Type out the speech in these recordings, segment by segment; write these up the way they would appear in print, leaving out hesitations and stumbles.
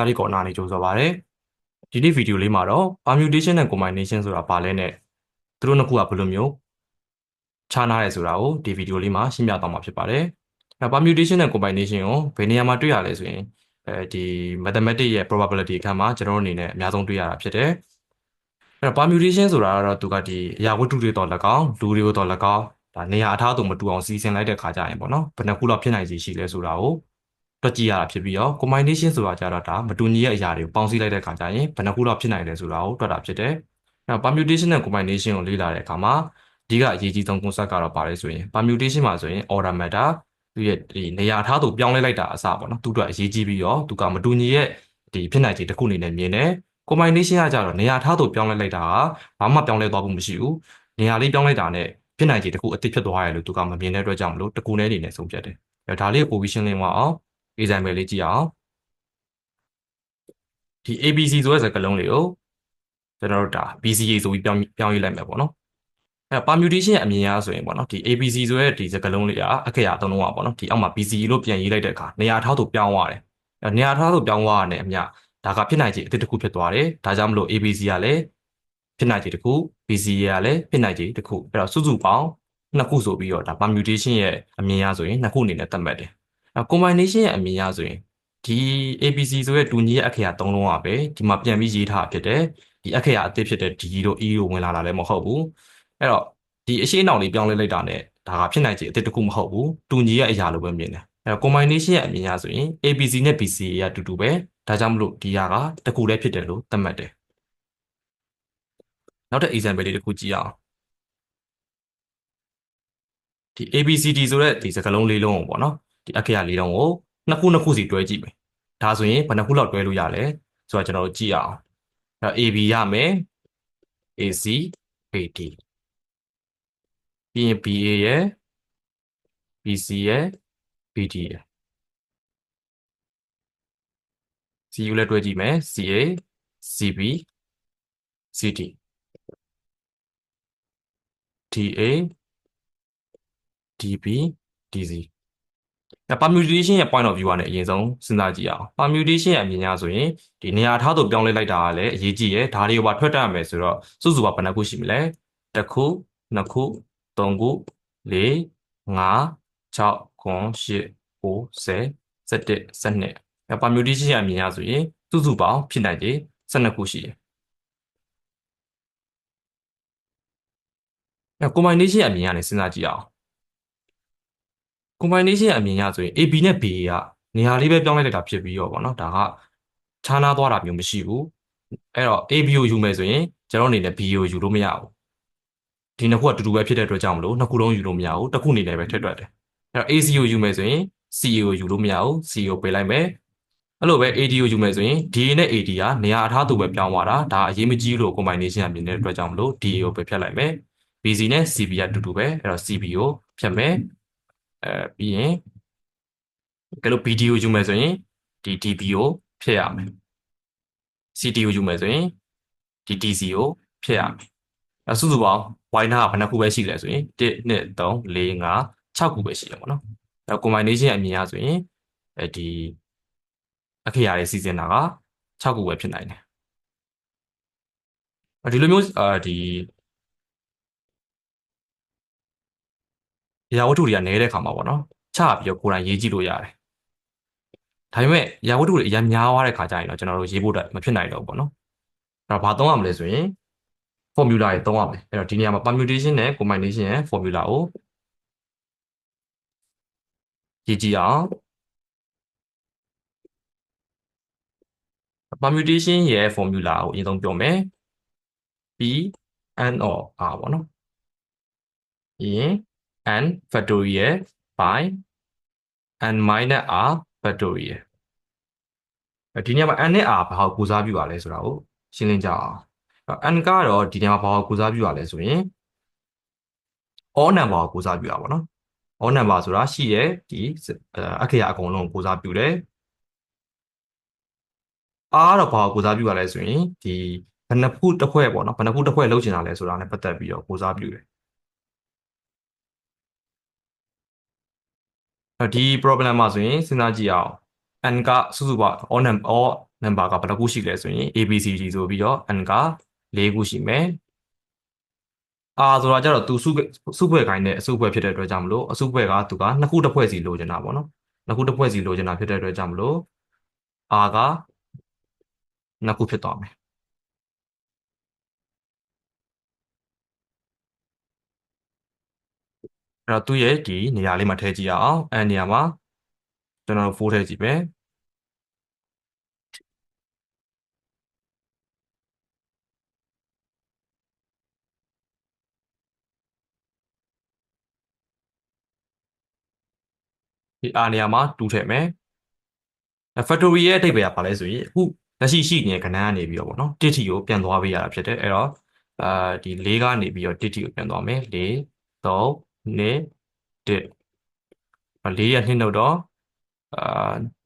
လေးကောနာနေကြိုဆိုပါရစေဒီနေ့ဗီဒီယိုလေးမှာတော့ permutation နဲ့ combination ဆိုတာဘာလဲနဲ့သူတို့နှစ်ခုကဘယ်လိုမျိုးခြားနားရဲဆိုတာကိုဒီဗီဒီယိုလေးမှာရှင်းပြသွားမှာဖြစ်ပါတယ်permutation နဲ့ combination ကိုဘယ်နေရာမှာတွေ့ရလဲဆိုရင်ဒီ mathematics ရဲ့ probability အခန်းမှာကျွန်တော်တို့အနေနဲ့အများဆုံးတွေ့ရတာဖြစ်တယ်permutation ဆိုတာကတော့သူကဒီအရာဝတ္ထုတွေတော့၎င်းလူတွေကိုတော့၎င်းဒါနေရာအထားသူမတူအောင်စီစဉ်လိုက်တဲ့ခါကြရင်ပေါ့နော်ဘယ်နှခုလောက်ဖြစ်နိုင်စီရှိလဲဆိုတာကိုတွက်ကြည့်ရတာဖြစ်ပြီးတော့ combination ဆိုတာကြတော့ဒါမတူညီတဲ့အရာတွေကိုပေါင်းစည်းလိုက်တဲ့ခါကြရင်ဘယ်နှခုလောက်ဖြစ်နိုင်လဲဆိုတာကိုတွက်တာဖြစ်တယ်permutation နဲ့ combination ကိုလေ့လာတဲ့အခါမှာအဓိကအရေးကြီးဆုံး concept ကတော့ပါလဲဆိုရင် permutation မှာဆိုရင် order matter သူရဲ့ဒီနေရာထားသူပြောင်းလဲလိုက်တာအစပေါ့နော်သူတို့အရေးကြီးပြီးတော့သူကမတူညီရဲ့ဒီဖြစ်နိုင်ခြေတစ်ခုအနေနဲ့မြင်တယ် combination ကကြတော့နေရာထားသူပြောင်းလဲလိုက်တာကဘာမှပြောင်းလဲသွားဖို့မရှိဘူးနေရာလေးပြောင်းလိုက်တာနဲ့ဖြစ်နိုင်ခြေတစ်ခုအသစ်ဖြစ်သွားရလို့သူကမမြင်တဲ့အတွက်ကြောင့်မလို့တကူနဲ့အနေနဲ့ဆုံးဖြတ်တယ်ဒါလေးကို position လေးမှာအောင် example လေးကြည့်အောင်ဒီ ABC ဆိုတဲ့စကားလုံးလေးကိုကျွန်တော်တို့ဒါ BCA ဆိုပြီးပြောင်းရေးလိုက်မယ်ပေါ့နော်permutation ရဲ့အမြင်အရဆိုရင်ပေါ့နော်ဒီ ABC ဆိုတဲ့ဒီစကားလုံးလေးကအခရာအသုံးလုံးပါပေါ့နော်ဒီအောက်မှာ BCE လို့ပြန်ရေးလိုက်တဲ့အခါနေရာထားသူပြောင်းသွားတယ်နေရာထားသူပြောင်းသွားတာနဲ့အမျှဒါကဖြစ်နိုင်ခြေအသစ်တစ်ခုဖြစ်သွားတယ်ဒါကြောင့်မလို့ ABC ကလည်းဖြစ်နိုင်ခြေတစ်ခု BCA ကလည်းဖြစ်နိုင်ခြေတစ်ခုအဲ့တော့စုစုပေါင်းနှစ်ခုဆိုပြီးတော့ဒါ permutation ရဲ့အမြင်အရဆိုရင်နှစ်ခုအနေနဲ့သတ်မှတ်တယ်combination ရဲ့အမြင်အရဆိုရင်ဒီ ABC ဆိုတဲ့တူညီရဲ့အခရာသုံးလုံးကပဲဒီမှာပြန်ပြီးရေးထားဖြစ်တယ်ဒီအခရာအသစ်ဖြစ်တဲ့ D တို့ E တို့ဝင်လာတာလည်းမဟုတ်ဘူးအဲ့တော့ဒီအရှိအနောက်လေးပြောင်းလဲလိုက်တာနဲ့ဒါကဖြစ်နိုင်ခြေအသစ်တစ်ခုမဟုတ်ဘူးတူညီရဲ့အရာလိုပဲမြင်တယ်အဲ့တော့ combination ရဲ့အမြင်အရဆိုရင် ABC နဲ့ BCA ကတူတူပဲဒါကြောင့်မလို့ဒီဟာကတစ်ခုတည်းဖြစ်တယ်လို့သတ်မှတ်တယ်နောက်တစ် example လေးတစ်ခုကြည့်အောင်ဒီ ABCD ဆိုတဲ့ဒီစကားလုံးလေးလုံးကိုပေါ့နော်ဒီအခရာလေးလုံးကိုနှစ်ခုစီတွဲကြည့်မယ်ဒါဆိုရင်ဘယ်နှခုလောက်တွဲလို့ရလဲဆိုတော့ကျွန်တော်တို့ကြည့်အောင်အဲ့တော့ AB ရမယ် AC AD ပြီးရင် BA ရဲ့ BC ရဲ့ BD ရဲ့ CU လည်းတွဲကြည့်မယ် CA CB CD DA DB DC permutation ရဲ့ point of view ကနေအရင်ဆုံးစဉ်းစားကြည့်အောင် permutation ရဲ့အမြင်များဆိုရင်ဒီနေရာထားသူပြောင်းလဲလိုက်တာကလည်းအရေးကြီးရယ်ဒါတွေကိုပါထွက်တတ်ရမယ်ဆိုတော့စုစုပေါင်းဘယ်နှခုရှိမလဲတစ်ခုနှစ်ခုသုံးခုလေးငါး6 9 10 11 12 permutation ရဲ့အမြင်များဆိုရင်စုစုပေါင်းဖြစ်နိုင်ခြေ12ခုရှိတယ်combination ရဲ့အမြင်ကနေစဉ်းစားကြည့်အောင် combination ရဲ့အမြင်ရဆိုရင် AB နဲ့ BA ကနေရာလေးပဲပြောင်းလိုက်တာဖြစ်ပြီးတော့ဗောနော်ဒါကခြားနားသွားတာမျိုးမရှိဘူးအဲ့တော့ AB ကိုယူမယ်ဆိုရင်ကျွန်တော်အနေနဲ့ BA ကိုယူလို့မရဘူးဒီနှစ်ခုကတူတူပဲဖြစ်တဲ့အတွက်ကြောင့်မလို့နှစ်ခုလုံးယူလို့မရဘူးတစ်ခုအနေနဲ့ပဲထည့်တွက်တယ်အဲ့တော့ AC ကိုယူမယ်ဆိုရင် CA ကိုယူလို့မရဘူး CA ကိုပေးလိုက်မယ်အဲ့လိုပဲ AD ကိုယူမယ်ဆိုရင် DA နဲ့ AD ကနေရာအထားသူပဲပြောင်းသွားတာဒါအရေးမကြီးလို့ combination ကမြင်တဲ့အတွက်ကြောင့်မလို့ DA ကိုပဲဖြတ်လိုက်မယ် BC နဲ့ CB ကတူတူပဲအဲ့တော့ CB ကိုဖြတ်မယ်ပြီးရင်ကဲလို့ BD ကိုယူမယ်ဆိုရင်ဒီ DB ကိုဖြည့်ရမယ် CT ကိုယူမယ်ဆိုရင်ဒီ DC ကိုဖြည့်ရမယ်စုစုပေါင်း y နာကဘယ်နှခုပဲရှိလဲဆိုရင်1 2 3 4 5 6ခုပဲရှိတယ်ပေါ့နော်combination အမြင်ရဆိုရင်ဒီအခရာတွေစီစဉ်တာက6ခုပဲဖြစ်နိုင်တယ်ဒီလိုမျိုးဒီအရာဝတ္ထုတွေကနည်းတဲ့ခါမှာပေါ့နော်ချပြီးတော့ကိုယ်တိုင်ရေးကြည့်လို့ရတယ်ဒါပေမဲ့အရာဝတ္ထုတွေအများများသွားတဲ့ခါကျရင်တော့ကျွန်တော်တို့ရေးဖို့မဖြစ်နိုင်တော့ဘူးပေါ့နော်အဲ့တော့ဘာသုံးရမလဲဆိုရင် formula တွေသုံးရမယ်အဲ့တော့ဒီနေရာမှာ permutation နဲ့ combination ရဲ့ formula ကိုရေးကြည့်အောင် permutation ရဲ့ formula ကိုအရင်ဆုံးပြောမယ် P n or r ပေါ့နော်ပြီးရင် n factorial by n minus r factorial ဒီနေရာမှာ n နဲ့ r ဘာကိုကိုစားပြုရလဲဆိုတာကိုရှင်းလင်းကြအောင်n ကတော့ဒီနေရာမှာဘာကိုကိုစားပြုရလဲဆိုရင် all number ကိုကိုစားပြုတာပေါ့နော် all number ဆိုတာရှိရဲ့ဒီအခရာအကုန်လုံးကိုကိုစားပြုတယ် r တော့ဘာကိုကိုစားပြုရလဲဆိုရင်ဒီဘယ်နှဖူးတစ်ခွဲပေါ့နော်ဘယ်နှဖူးတစ်ခွဲလောက်ချင်တာလဲဆိုတာနဲ့ပတ်သက်ပြီးတော့ကိုစားပြုတယ်ဒီ problem မှာဆိုရင်စဉ်းစားကြည့်အောင် n ကစုစုပေါင်း all member ကဘယ်နှခုရှိလဲဆိုရင် ABCD ဆိုပြီးတော့ n က4ခုရှိမယ်ဆိုတာကြတော့သူစုဖွဲ့ခိုင်းတဲ့အစုဖွဲ့ဖြစ်တဲ့အတွက်ကြောင့်မလို့အစုဖွဲ့ကသူကနှစ်ခုတစ်ဖွဲ့စီလိုချင်တာပေါ့နော်နှစ်ခုတစ်ဖွဲ့စီလိုချင်တာဖြစ်တဲ့အတွက်ကြောင့်မလို့ R ကနှစ်ခုဖြစ်သွားမယ်အဲ့တော့သူ့ရဲ့ဒီနေရာလေးမှာထည့်ကြည့်ရအောင်အဲ့နေရာမှာကျွန်တော်4ထည့်ကြည့်မယ်ဒီ R နေရာမှာ2ထည့်မယ်factory ရဲ့အဓိပ္ပာယ်ကဘာလဲဆိုရင်အခုလက်ရှိရှိနေတဲ့ကဏ္ဍကနေပြီးတော့ပေါ့နော်တစ်ထီကိုပြန်သွားပေးရတာဖြစ်တယ်အဲ့တော့ဒီ4ကနေပြီးတော့တစ်ထီကိုပြန်သွားမယ်4 3 2 1 4ရ2နှုတ်တော့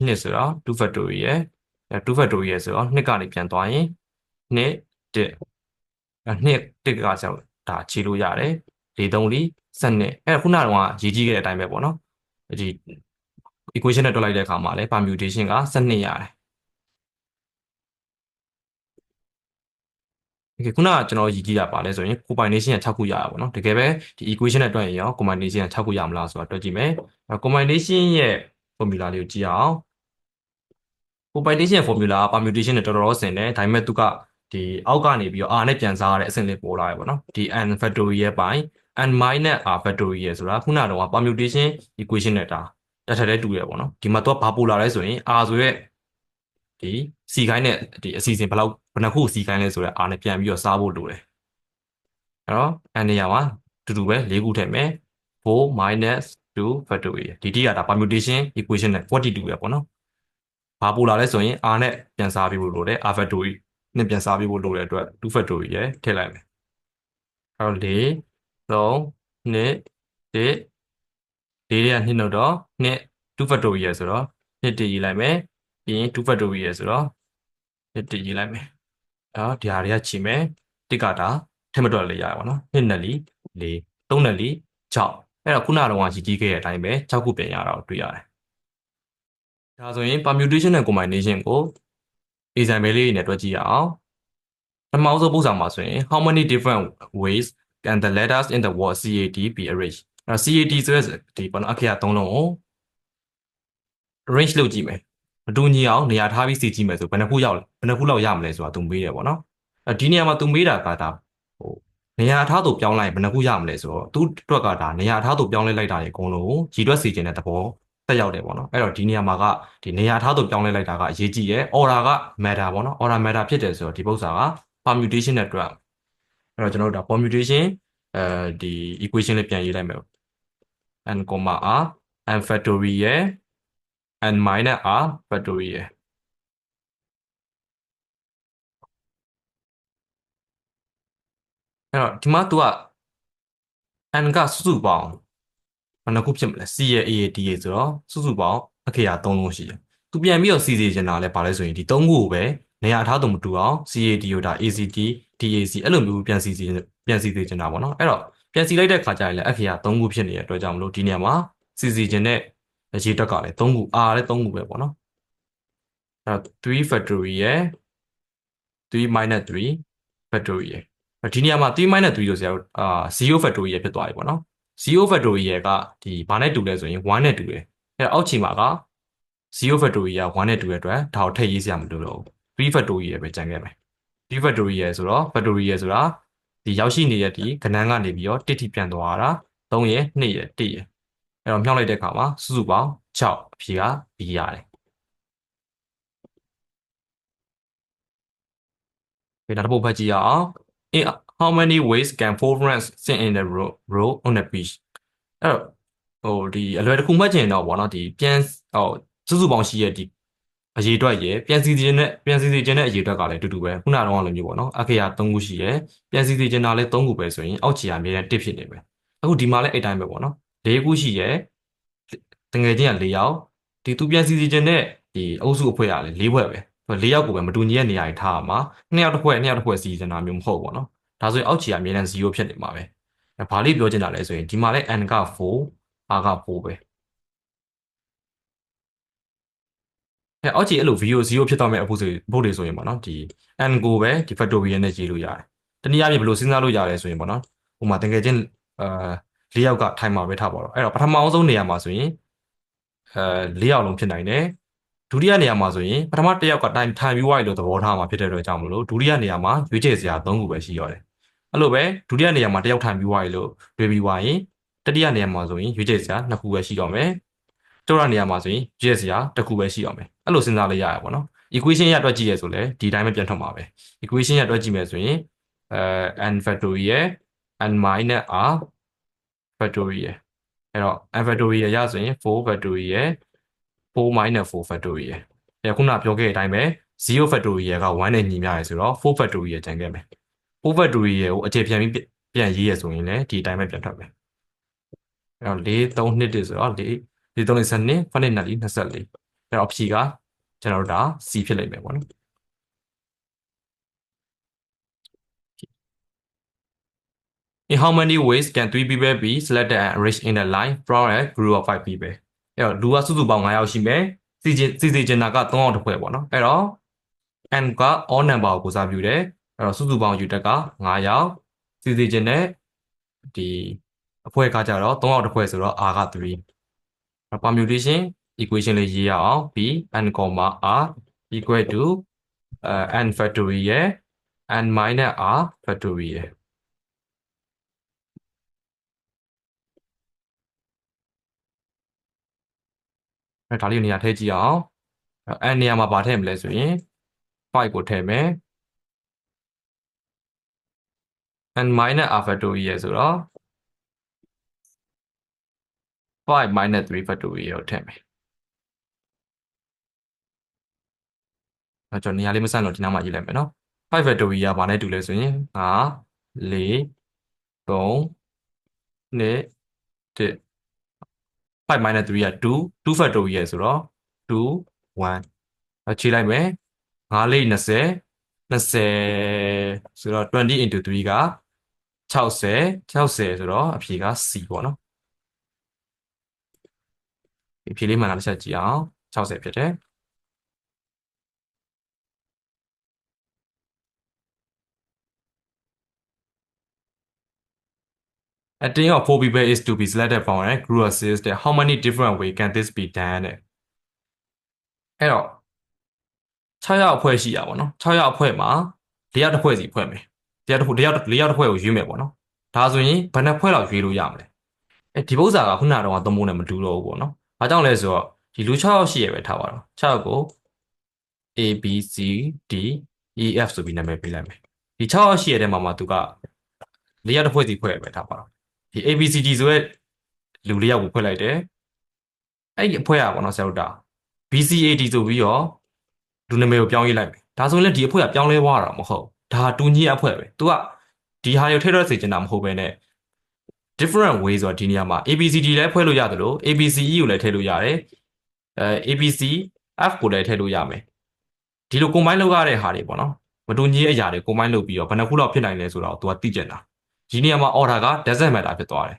2ဆိုတော့2 factory ရဲ့2 factory ရဲ့ဆိုတော့2ကနေပြန်သွားရင်2 1 2 1ကကြောင့်ဒါခြေလို့ရတယ်4 3 4 12အဲ့ခုနကတော့ရေးကြည့်ခဲ့တဲ့အတိုင်းပဲပေါ့နော်ဒီ equation နဲ့တွက်လိုက်တဲ့အခါမှာလည်း permutation က12ရတယ်ခုနကကျွန်တော်ရည်ကြည့်ရပါလဲဆိုရင် combination က6ခုရတာပေါ့နော်တကယ်ပဲဒီ equation နဲ့တွက်ရင်ရော combination က6ခုရမလားဆိုတာတွက်ကြည့်မယ် combination ရဲ့ formula လေးကိုကြည့်အောင် combination formula permutation နဲ့တော်တော်ဆင်တယ်ဒါပေမဲ့သူကဒီအောက်ကနေပြီးတော့ r နဲ့ပြန်စားရတဲ့အဆင့်လေးပေါ်လာရပေါ့နော်ဒီ n factorial ပိုင်း n minus r factorial ဆိုတာခုနကတော့ permutation equation နဲ့ဒါတစ်ထပ်တည်းတူရပေါ့နော်ဒီမှာသူကဘာပို့လာလဲဆိုရင် r ဆိုရက်ဒီစီခိုင်းတဲ့ဒီအစီအစဉ်ဘယ်နှခုစီခိုင်းလဲဆိုတော့ r နဲ့ပြန်ပြီးတော့စားဖို့လိုတယ်အဲ့တော့ n နေရာမှာတူတူပဲ၄ခုထည့်မယ်4 minus 2 factorial ဒီတိကဒါ permutation equation နဲ့42ပဲပေါ့နော်ဘာပို့လာလဲဆိုရင် r နဲ့ပြန်စားပေးဖို့လိုတယ် r factorial နဲ့ပြန်စားပေးဖို့လိုတဲ့အတွက်2 factorial ရဲ့ထည့်လိုက်မယ်အဲ့တော့4 3 2 1 4ရ2နှုတ်တော့2 2 factorial ဆိုတော့2တည်ရေးလိုက်မယ်ပြီးရင်2 factorial ဆိုတော့2တည်ရေးလိုက်မယ်အဲ့ဒီဟာတွေကချီမယ်တစ်ကတာထည့်မတွက်လေးရပါတော့2နဲ့4 4 3နဲ့4 6အဲ့တော့ခုနကတော့ရည်ကြီးခဲ့တဲ့အတိုင်းပဲ6ခုပြန်ရတာကိုတွေ့ရတယ်ဒါဆိုရင် permutation နဲ့ combination ကို example လေးနဲ့တွက်ကြည့်ရအောင်ပထမဆုံးပုံစံမှာဆိုရင် how many different ways can the letters in the word CAD be arranged CAD ဆိုတဲ့ဒီပေါ့နော်အခရာ3လုံးကို arrange လုပ်ကြည့်မယ်မတူညီအောင်နေရာထားပြီးစီကြည့်မယ်ဆိုဘယ်နှခုလောက်ရမလဲဆိုတာသူမေးတယ်ပေါ့နော်ဒီနေရာမှာသူမေးတာကဒါဟိုနေရာထားသူပြောင်းလိုက်ရင်ဘယ်နှခုရမလဲဆိုတော့သူ့အတွက်ကဒါနေရာထားသူပြောင်းလဲလိုက်တာရေအကုန်လုံးကိုရည်တွက်စီခြင်းတဲ့သဘောတက်ရောက်တယ်ပေါ့နော်အဲ့တော့ဒီနေရာမှာကဒီနေရာထားသူပြောင်းလဲလိုက်တာကအရေးကြီးရဲ့ order က matter ပေါ့နော် order matter ဖြစ်တယ်ဆိုတော့ဒီပု္ပ္ပာက permutation နဲ့တွက်အဲ့တော့ကျွန်တော်တို့ဒါ permutation ဒီ equation လေးပြန်ရေးလိုက်မယ် n, r n factorial n minus r factorial အဲ့တော့ဒီမှာ तू က n ကစုစုပေါင်းဘယ်နှခုဖြစ်မလဲ c ရဲ့ a ရဲ့ d ရဲ့ဆိုတော့စုစုပေါင်းအခရာ3လုံးရှိတယ်။ तू ပြန်ပြီးတော့ c စီချင်တာလဲဘာလဲဆိုရင်ဒီ3ခုကိုပဲနေရာထားသူမတူအောင် CAD ကိုဒါ ACD DAC အဲ့လိုမျိုးပြန်စီစေချင်တာပေါ့နော်အဲ့တော့ပြန်စီလိုက်တဲ့ခါကျရင်လည်းအခရာ3ခုဖြစ်နေတဲ့အတွက်ကြောင့်မလို့ဒီနေရာမှာစီချင်တဲ့ရေတွက်ကလည်း3ခု R လည်း3ခုပဲပေါ့နော်အဲ့တော့3 factorial 3 minus 3 factorial ဒီနေရာမှာ3 minus 3လို့ဆရာတို့0 factorial ဖြစ်သွားပြီပေါ့နော်0 factorial ကဒီဘာနဲ့တူလဲဆိုရင်1နဲ့တူတယ်အဲ့တော့အောက်ခြေမှာက0 factorial 1နဲ့တူတဲ့အတွက်ဒါကိုထည့်ရေးစရာမလိုတော့ဘူး3 factorial ပဲကျန်ခဲ့မယ်3 factorial ဆိုတော့ factorial ဆိုတာဒီရောက်ရှိနေတဲ့ဒီကဏ္ဍကနေပြီးတော့1ထိပြန်သွားတာ3ရယ်2ရယ်1ရယ်အဲ့တော့မြောက်လိုက်တဲ့အခါမှာစုစုပေါင်း6အဖြေက B ရတယ်နောက်တစ်ပုဒ်ဖတ်ကြည့်ရအောင် In how many ways can four friends sit in a row on a beach အဲ့တော့ဒီအလွယ်တစ်ခုမှတ်ချင်တော့ဗောနော်ဒီပြန်စုစုပေါင်းရှိရဲ့ဒီအရေးအတွက်ရယ်ပြန်စီခြင်းတဲ့အရေးအတွက်ကလည်းအတူတူပဲခုနကတော့လိုမျိုးပေါ့နော်အခရာ3ခုရှိရယ်ပြန်စီခြင်းတာလည်း3ခုပဲဆိုရင်အောက်ခြေကအမြဲတမ်း1ဖြစ်နေပဲအခုဒီမှာလည်းအဲ့တိုင်းပဲပေါ့နော်4ခုရှိရယ်တကယ်ချင်းက4ယောက်ဒီသူပြန်စီခြင်းတဲ့ဒီအုပ်စုအဖွဲ့ကလည်း4ဖွဲ့ပဲ4ယောက်ကိုပဲမတူညီတဲ့နေရာတွေထားရမှာ2ယောက်တစ်ဖွဲ့စီခြင်းတာမျိုးမဟုတ်ပေါ့နော်ဒါဆိုရင်အောက်ခြေကအမြဲတမ်း0ဖြစ်နေမှာပဲဘာလေးပြောချင်တာလဲဆိုရင်ဒီမှာလည်း n က4 r က4ပဲ အောက်ခြေအဲ့လို VO 0ဖြစ်သွားမဲ့အဖို့တွေဆိုရင်ပေါ့နော်ဒီ n ကိုပဲဒီ factorial နဲ့ရေးလို့ရတယ်တနည်းအားဖြင့်ဘယ်လိုစဉ်းစားလို့ရတယ်ဆိုရင်ပေါ့နော်ဥပမာတကယ်ချင်း၄ယောက်ကထိုင်မှာပဲထားပါတော့အဲ့တော့ပထမအောင်ဆုံးနေရာမှာဆိုရင်၄ယောက်လုံးဖြစ်နိုင်တယ်ဒုတိယနေရာမှာဆိုရင်ပထမတစ်ယောက်ကထိုင်ပြီးွားရလို့သဘောထားမှာဖြစ်တဲ့အတွက်ကြောင့်မလို့ဒုတိယနေရာမှာရွေးချယ်စရာ၃ခုပဲရှိရတယ်အဲ့လိုပဲဒုတိယနေရာမှာတစ်ယောက်ထိုင်ပြီးွားရလို့တွေးပြီးွားရင်တတိယနေရာမှာဆိုရင်ရွေးချယ်စရာ2ခုပဲရှိတော့မယ်ကျတော့နေရာမှာဆိုရင်ရွေးချယ်စရာတစ်ခုပဲရှိတော့မယ်အဲ့လိုစဉ်းစားလို့ရရပါတော့ equation ရတွက်ကြည့်ရဆိုလဲဒီတိုင်းပဲပြန်ထွက်မှာပဲ equation ရတွက်ကြည့်မယ်ဆိုရင်n factorial n minus r factorial အဲ့တော့ n factorial ရဆိုရင်4 factorial 4 minus 4 factorial အဲ့ခုနပြောခဲ့တဲ့အတိုင်းပဲ0 factorial က1နဲ့ညီမျှရဆိုတော့4 factorial ကျန်ခဲ့မယ်4 factorial ကိုအခြေပြန်ပြီးပြန်ရေးရဆိုရင်လည်းဒီအတိုင်းပဲပြန်ထွက်မယ်အဲ့တော့4 3 2ဆိုတော့4 4 3 12 9 2 24အဲ့တော့ဖြေကကျွန်တော်တို့ဒါ C ဖြစ်လိမ့်မယ်ပေါ့နော် In how many ways can 3 people be selected and arranged in a line from a group of 5 people အဲ့တော့လူကစုစုပေါင်း9ယောက်ရှိမယ်စီကျင်တာက3ယောက်တစ်ဖွဲ့ပေါ့နော်အဲ့တော့ n က all number ကိုကိုစားပြုတယ်အဲ့တော့စုစုပေါင်းယူတက်က9ယောက်စီကျင်တဲ့ဒီအဖွဲ့ကကြတော့3ယောက်တစ်ဖွဲ့ဆိုတော့ r က3 permutation equation လေးရေးရအောင် b n, r equal to n factorial n minus r factorialဒါလေးနေရာထည့်ကြည့်အောင်n နေရာမှာပါထည့်မလဲဆိုရင်5ကိုထည့်မယ် n minus r factorial ဆိုတော့5 minus 3 factorial ကိုထည့်မယ်ကျွန်တော်နေရာလေးမဆန့်တော့ဒီနားမှာရေးလိုက်မယ်နော်5 factorial ကဘာနဲ့တူလဲဆိုရင်5 4 3 2 1 5 minus 3က2 factorial ဆိုတော့2 1ခြေလိုက်မယ်5 4 20 20ဆိုတော့20 into 3က60 60ဆိုတော့အဖြေက C ပေါ့နော်ဒီဖြေလေးမှန်လားတစ်ချက်ကြည့်အောင်60ဖြစ်တယ်A team of 4 people is to be selected from a group of 6 that how many different way can this be done တဲ့အဲ့တော့6ယောက်အဖွဲ့ရှိရပါတော့6ယောက်အဖွဲ့မှာ4ယောက်တစ်ဖွဲ့စီဖွဲ့မယ်4ယောက်တစ်ဖွဲ့ကိုရွေးမယ်ပေါ့နော်ဒါဆိုရင်ဘယ်နှဖွဲ့လောက်ရွေးလို့ရမလဲဒီပု္ပ္ပစာကခုနကတော့သုံးဖို့နဲ့မတူတော့ဘူးပေါ့နော်ဘာကြောင့်လဲဆိုတော့ဒီလူ6ယောက်ရှိရပဲထားပါတော့6ယောက်ကို A B C D E F ဆိုပြီးနာမည်ပေးလိုက်မယ်ဒီ6ယောက်ရှိရတဲ့မှာသူက4ယောက်တစ်ဖွဲ့စီဖွဲ့ရပဲထားပါတော့ဒီ A B C D ဆိုရဲလူ4ယောက်ကိုဖွဲ့လိုက်တယ်အဲ့ဒီအဖွဲ့ကပေါ့နော်ဆရာတို့ဒါ BCAD ဆိုပြီးတော့လူနာမည်ကိုပြောင်းရေးလိုက်မယ်ဒါဆိုရင်လည်းဒီအဖွဲ့ကပြောင်းလဲသွားတာမဟုတ်ဒါတူညီအဖွဲ့ပဲသူကဒီဟာကိုထည့်ရစေချင်တာမဟုတ်ပဲနဲ့ different way ဆိုတော့ဒီနေရာမှာ ABCD လည်းဖွဲ့လို့ရတယ်လို့ ABCE ကိုလည်းထည့်လို့ရတယ်ABCF ကိုလည်းထည့်လို့ရမယ်ဒီလို combine လုပ်ရတဲ့ဟာတွေပေါ့နော်မတူညီတဲ့အရာတွေ combine လုပ်ပြီးတော့ဘယ်နှခုလောက်ဖြစ်နိုင်လဲဆိုတော့သူကသိကျင်တာဒီနေရာမှာ order က doesn't matter ဖြစ်သွားတယ်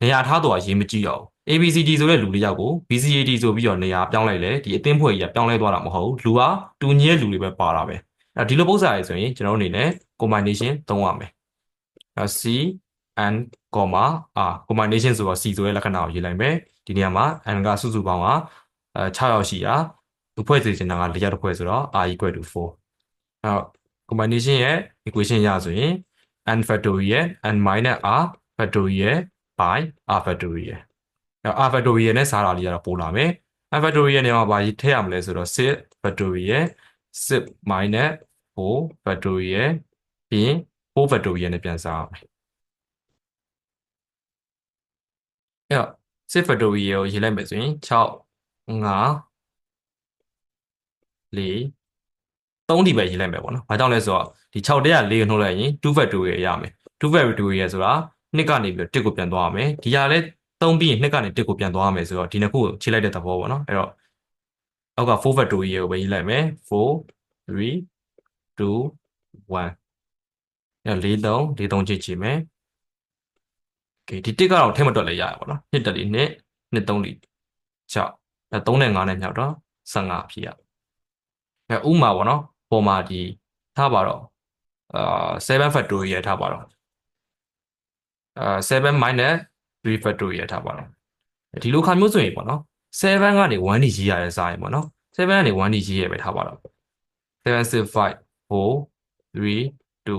နေရာထားတော့ရေးမကြည့်တော့ဘူး ABCD ဆိုတဲ့လူတစ်ယောက်ကို BCAD ဆိုပြီးတော့နေရာပြောင်းလိုက်လေဒီအသင်းဖွဲ့ကြီးကပြောင်းလဲသွားတာမဟုတ်ဘူးလူကတူညီတဲ့လူတွေပဲပါတာပဲဒီလိုပုံစံရဆိုရင်ကျွန်တော်တို့အနေနဲ့ combination သုံးရမယ်C n, r combination ဆိုတော့ C ဆိုတဲ့လက္ခဏာကိုရေးလိုက်မယ်ဒီနေရာမှာ n ကစုစုပေါင်းက6ယောက်ရှိတာသူဖွဲ့စေချင်တာက4ယောက်တစ်ဖွဲ့ဆိုတော့ r equal to 4အဲ့တော့ combination ရဲ့ equation ရဆိုရင် n factorial n minus r factorial by r factorial r factorial နဲ့စားတာလေးကတော့ပို့လာမယ် r factorial နေရာမှာဘာထည့်ရမလဲဆိုတော့6 factorial 6 minus 4 factorial ပြီးရင်4 factorial နဲ့ပြန်စားရမယ်အဲ့တော့6 factorial ကိုရေးလိုက်မယ်ဆိုရင်6 5 4 3ဒီပဲရေးလိုက်မယ်ပေါ့နော်။ဘာကြောင့်လဲဆိုတော့ဒီ6တဲက4ကိုနှုတ်လိုက်ရင်2 factorial ရမယ်။2 factorial ဆိုတာ2ကနေပြီးတော့1ကိုပြန်သွားရမယ်။ဒီဟာလည်း3ပြီးရင်2ကနေ1ကိုပြန်သွားရမယ်ဆိုတော့ဒီနှစ်ခုကိုခြေလိုက်တဲ့သဘောပေါ့နော်။အဲ့တော့အောက်က4 factorial ကိုပဲရေးလိုက်မယ်4 3 2 1အဲ့4 3 4 3ချိန်မယ်။ Okay ဒီ1ကတော့ထဲမတွက်လည်းရရပါတော့။1တက်လေး2 2 3လေး6အဲ3နဲ့5နဲ့မြောက်တော့15ဖြစ်ရ ဥမာပေါ့နော်ပေါ်မှာဒီထားပါတော့7 factorial ထားပါတော့7 minus 3 factorial ထားပါတော့ဒီလိုခါမျိုးဆိုရင်ပေါ့နော်7ကနေ1ဒီရေးရတဲ့စားရင်ပေါ့နော်7ကနေ1ဒီရေးရပဲထားပါတော့7 6 5 4 3 2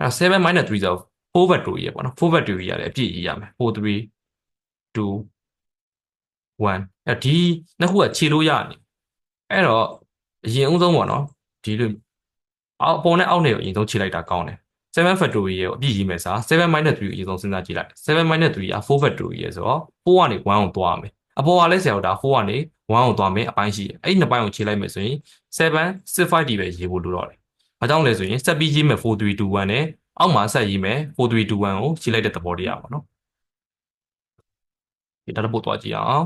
17 minus 3ဆို4 factorial ပေါ့နော်4 factorial ရတယ်အပြည့်ရေးရမယ်4 3 2 1ဒီနှစ်ခုကခြေလို့ရနေအဲ့တော့အရင်ဦးဆုံးပေါ့နော်ဒီလိုအောက်ပေါ်နဲ့အောက်နဲ့ကိုအရင်ဆုံးခြေလိုက်တာကောင်းတယ်7 factorial ကိုအပြည့်ရေးမယ်စား7 minus 3ကိုအရင်ဆုံးစဉ်းစားကြည့်လိုက်7 minus 3က4 factorial ဆိုတော့4ကနေ1ကိုသွားမယ်အပေါ်ကလည်းဆရာတို့ဒါ4ကနေ1ကိုသွားမယ်အပိုင်းရှိတယ်အဲ့ဒီနှစ်ပိုင်းကိုခြေလိုက်မယ်ဆိုရင်7 6 5ဒီပဲရေးဖို့လိုတော့တယ်ဘာကြောင့်လဲဆိုရင်ဆက်ပြီးရေးမယ်4 3 2 1နဲ့အောက်မှာဆက်ရေးမယ်4 3 2 1ကိုခြေလိုက်တဲ့သဘောတရားပေါ့နော်ဒီဒါတော့ပို့သွားကြည့်အောင်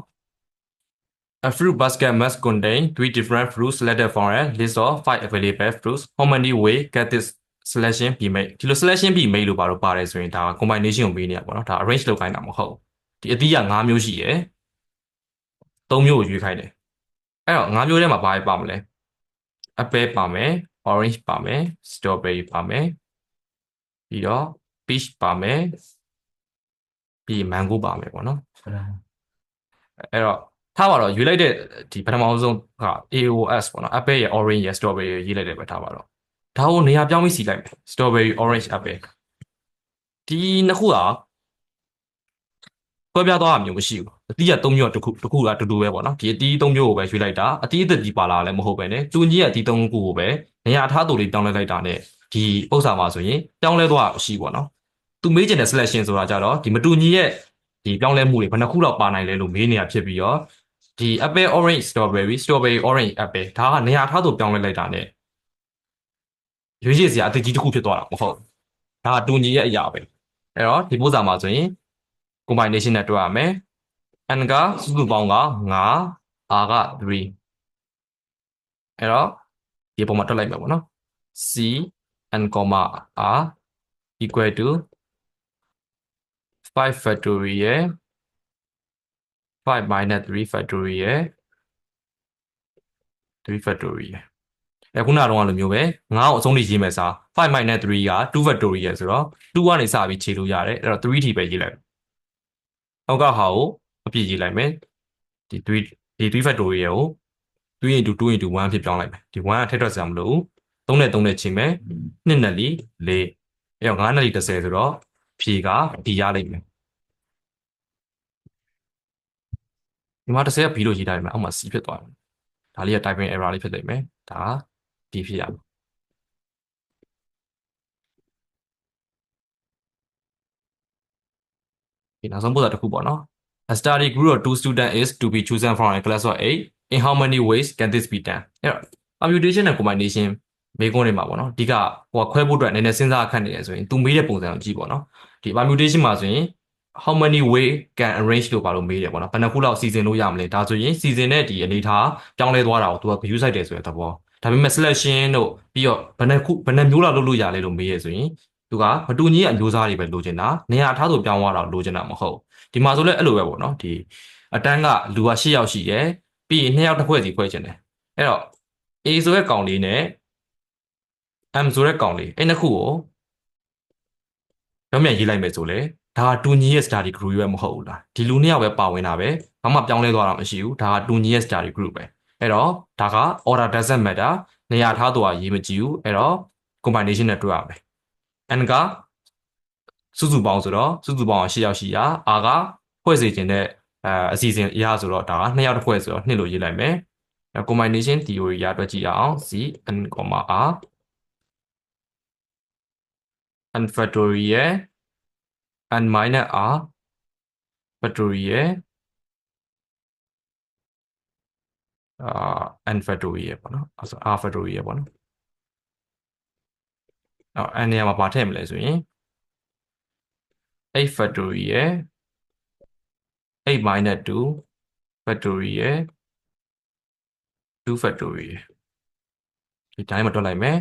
A fruit basket must contain 3 different fruits selected from a list of 5 available fruits. How many way can this selection be made? ဒီလို selection be made လို့ပါတယ်ဆိုရင်ဒါ combination ကိုပေးနေရပါတော့ဒါ arrange လုပ်ခိုင်းတာမဟုတ်ဒီအသီးက5မျိုးရှိရယ်3မျိုးကိုရွေးခိုင်းတယ်အဲ့တော့5မျိုးထဲမှာဘာတွေပါမလဲ apple ပါမယ် orange ပါမယ် strawberry ပါမယ်ပြီးတော့ peach ပါမယ်ပြီး mango ပါမယ်ပေါ့နော်အဲ့တော့ထားပါတော့ရွေးလိုက်တဲ့ဒီပထမဆုံးက AOS ပေါ့နော် apple ရယ် orange ရယ် strawberry ရယ်ရေးလိုက်တယ်ပဲထားပါတော့ဒါကိုနေရာပြောင်းပြီးစီလိုက်မယ် strawberry orange apple ဒီနှစ်ခုကကွဲပြားသွားတာမျိုးမရှိဘူးအတီးက3မျိုးတစ်ခုကအတူတူပဲပေါ့နော်ဒီအတီး3မျိုးကိုပဲရွေးလိုက်တာအတီးအသစ်ဒီပါလာလည်းမဟုတ်ပဲねတူကြီးကအတီး3ခုကိုပဲနေရာထားတူလေးပြောင်းလဲလိုက်တာနဲ့ဒီဥစ္စာမှာဆိုရင်ပြောင်းလဲသွားတာရှိပေါ့နော်သူမေးချင်တဲ့ selection ဆိုတာကြတော့ဒီမတူညီရဲ့ဒီပြောင်းလဲမှုတွေဘယ်နှခုလောက်ပါနိုင်လဲလို့မေးနေတာဖြစ်ပြီးတော့ဒီ apple orange strawberry orange apple ဒါကနေရာထားသူပြောင်းလဲလိုက်တာ ਨੇ ရွေးချယ်စရာအသစ်ကြီးတစ်ခုဖြစ်သွားတာမဟုတ်ဒါကတူညီရဲ့အရာပဲအဲ့တော့ဒီပို့စာမှာဆိုရင် combination နဲ့တွက်ရမယ် n ကစုစုပေါင်းက9 r က3အဲ့တော့ဒီပုံမှာတွက်လိုက်မယ်ပေါ့နော် c n, r equal to 5 factorial 5 minus 3 factorial 3 factorial ခုနကတော့လိုမျိုးပဲ9ကိုအဆုံးထိရေးမယ်စား5 minus 3က2 factorial ဆိုတော့2ကနေစပြီးခြေလို့ရတယ်အဲ့တော့3ထိပဲရေးလိုက်နောက်ကဟာကိုအပြည့်ရေးလိုက်မယ်ဒီ3 factorial ကို3 into 2 into 1ဖြစ်ပြောင်းလိုက်မယ်ဒီ1ကထည့်ထွက်စရာမလိုဘူး3နဲ့3နဲ့ချိန်မယ်2နဲ့4အဲ့တော့9နဲ့10ဆိုတော့ဖြေကဒီရလိမ့်မယ်ဒီမှာ10က b လို့ရေးထားတယ်မှာအောက်မှာ c ဖြစ်သွားတယ်ဒါလေးက typing error လေးဖြစ်လိမ့်မယ်ဒါဒီဖြစ်ရမယ်ဒီနောက်ဆုံးပို့တာတစ်ခုပေါ့နော် A study group of 2 students is to be chosen from a class of 8 in how many ways can this be done အဲ့တော့ computation နဲ့ combination မေးခွန်းတွေမှာပေါ့နော်ဒီကဟိုခွဲဖို့အတွက်နည်းနည်းစဉ်းစားခက်နေတယ်ဆိုရင်သူမေးတဲ့ပုံစံကိုကြည့်ပေါ့နော်ဒီ permutation မှာဆိုရင် how many way can arrange လို့ပါလို့မေးတယ်ပေါ့နော်ဘယ်နှခုလောက်စီစဉ်လို့ရမလဲဒါဆိုရင်စီစဉ်တဲ့ဒီအနေထားပြောင်းလဲသွားတာကိုသူက use လိုက်တယ်ဆိုတဲ့သဘောဒါပေမဲ့ selection တို့ပြီးတော့ဘယ်နှမျိုးလောက်လုပ်လို့ရလဲလို့မေးရဆိုရင်သူကမတူညီတဲ့အမျိုးသားတွေပဲလိုချင်တာနေရာထားဆိုပြောင်းသွားတာလိုချင်တာမဟုတ်ဒီမှာဆိုလဲအဲ့လိုပဲပေါ့နော်ဒီအတန်းကလူက8ယောက်ရှိရယ်ပြီးရင်2ယောက်တစ်ဖွဲ့စီဖွဲ့ချင်တယ်အဲ့တော့ A ဆိုတဲ့ကောင်လေးနဲ့ M ဆိုတဲ့ကောင်လေးအဲ့နှစ်ခုကိုပြောင်းပြန်ရေးလိုက်မယ်ဆိုလေဒါကတူညီရဲ့ study group ပဲမဟုတ်ဘူးလားဒီလူ2ယောက်ပဲပါဝင်တာပဲဘာမှပြောင်းလဲသွားတာမရှိဘူးဒါကတူညီရဲ့ study group ပဲအဲ့တော့ဒါက order doesn't matter နေရာထားတော့ရေးမကြည့်ဘူးအဲ့တော့ combination နဲ့တွက်ရမယ် n ကစုစုပေါင်းဆိုတော့စုစုပေါင်း8ယောက်ရှိရ r ကဖွဲ့စေခြင်းနဲ့အစီအစဉ်အရာဆိုတော့ဒါက2ယောက်တစ်ဖွဲ့ဆိုတော့2လို့ရေးလိုက်မယ် combination theory ရတွက်ကြည့်အောင် c n, r n factorial n minus r factorial n factorial ပေါ့နော်အဲ့ဆို r factorial ပေါ့နော်အဲ့ n နေရာမှာပါထည့်မလဲဆိုရင်8 factorial 8 minus 2 factorial 2 factorial ဒီတိုင်းမှာတွက်လိုက်မယ်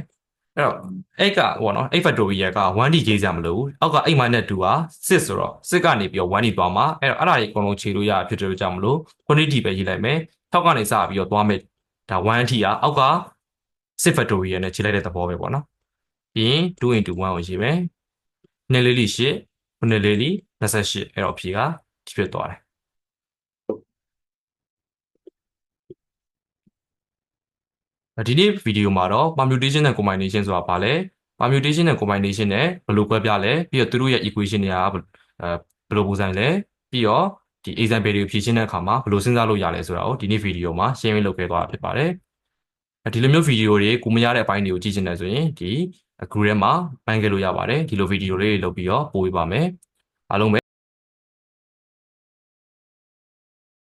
အဲ့တော့8ကပေါ့နော်8 factorial က 1d ရေးစရာမလိုဘူးအောက်က8 minus 2က6ဆိုတော့6ကနေပြီးတော့1d သွားမှာအဲ့တော့အဲ့ဒါကြီးအကုန်လုံးခြေလို့ရဖြစ်တယ်လို့ကြောင့်မလို့ quantity ပဲရေးလိုက်မယ် 6ကနေစပြီးတော့သွားမယ်ဒါ1အထိကအောက်က6 factorial နဲ့ခြေလိုက်တဲ့သဘောပဲပေါ့နော်ပြီးရင်2 into 1ကိုရေးမယ်2လေးလီ8 9လေးလီ28အဲ့တော့အဖြေကဒီဖြစ်သွားတယ်ဒီနေ့ဗီဒီယိုမှာတော့ permutation နဲ့ combination ဆိုတာဘာလဲ permutation နဲ့ combination နဲ့ဘယ်လိုကွဲပြားလဲပြီးတော့သူတို့ရဲ့ equation တွေကဘယ်လိုပုံစံလဲပြီးတော့ဒီ example တွေဖြေရှင်းတဲ့အခါမှာဘယ်လိုစဉ်းစားလို့ရလဲဆိုတာကိုဒီနေ့ဗီဒီယိုမှာရှင်းပြလုပ်ခဲ့သွားတာဖြစ်ပါတယ်ဒီလိုမျိုးဗီဒီယိုတွေကိုမရတဲ့အပိုင်းတွေကိုကြည့်ချင်တယ်ဆိုရင်ဒီ group ထဲမှာပိုင်းခဲ့လို့ရပါတယ်ဒီလိုဗီဒီယိုလေးတွေလုပ်ပြီးတော့ပို့ပေးပါမယ်အားလုံးပဲ